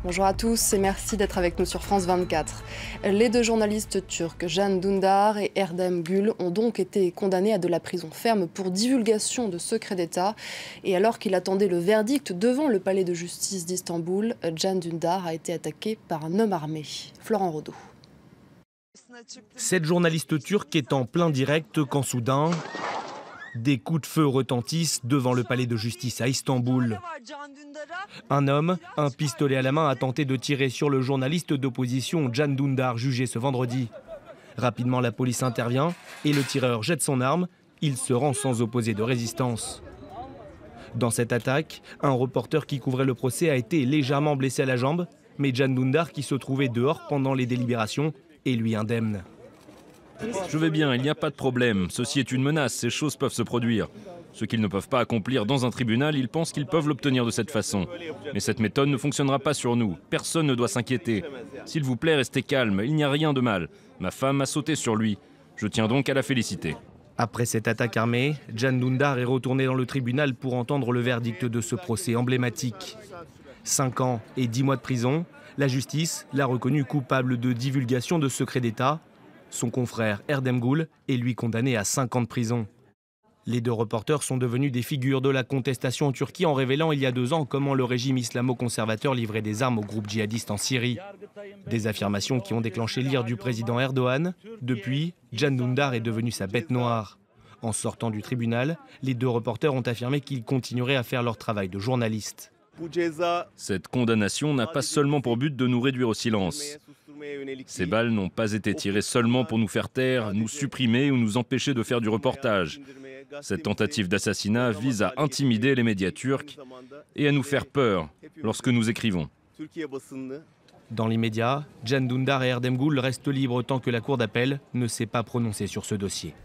Bonjour à tous et merci d'être avec nous sur France 24. Les deux journalistes turcs, Can Dündar et Erdem Gül, ont donc été condamnés à de la prison ferme pour divulgation de secrets d'État. Et alors qu'il attendait le verdict devant le palais de justice d'Istanbul, Can Dündar a été attaqué par un homme armé. Florent Rodeau. Cette journaliste turque est en plein direct quand soudain, des coups de feu retentissent devant le palais de justice à Istanbul. Un homme, un pistolet à la main, a tenté de tirer sur le journaliste d'opposition Can Dündar, jugé ce vendredi. Rapidement, la police intervient et le tireur jette son arme. Il se rend sans opposer de résistance. Dans cette attaque, un reporter qui couvrait le procès a été légèrement blessé à la jambe, mais Can Dündar, qui se trouvait dehors pendant les délibérations, est lui indemne. Je vais bien, il n'y a pas de problème. Ceci est une menace, ces choses peuvent se produire. Ce qu'ils ne peuvent pas accomplir dans un tribunal, ils pensent qu'ils peuvent l'obtenir de cette façon. Mais cette méthode ne fonctionnera pas sur nous. Personne ne doit s'inquiéter. S'il vous plaît, restez calme, il n'y a rien de mal. Ma femme a sauté sur lui. Je tiens donc à la féliciter. Après cette attaque armée, Can Dündar est retourné dans le tribunal pour entendre le verdict de ce procès emblématique. 5 ans et 10 mois de prison, la justice l'a reconnu coupable de divulgation de secrets d'État. Son confrère Erdem Gül est lui condamné à 5 ans de prison. Les deux reporters sont devenus des figures de la contestation en Turquie en révélant il y a 2 ans comment le régime islamo-conservateur livrait des armes aux groupes djihadistes en Syrie. Des affirmations qui ont déclenché l'ire du président Erdogan. Depuis, Can Dündar est devenu sa bête noire. En sortant du tribunal, les deux reporters ont affirmé qu'ils continueraient à faire leur travail de journalistes. Cette condamnation n'a pas seulement pour but de nous réduire au silence. Ces balles n'ont pas été tirées seulement pour nous faire taire, nous supprimer ou nous empêcher de faire du reportage. Cette tentative d'assassinat vise à intimider les médias turcs et à nous faire peur lorsque nous écrivons. Dans l'immédiat, Can Dündar et Erdem Gül restent libres tant que la cour d'appel ne s'est pas prononcée sur ce dossier.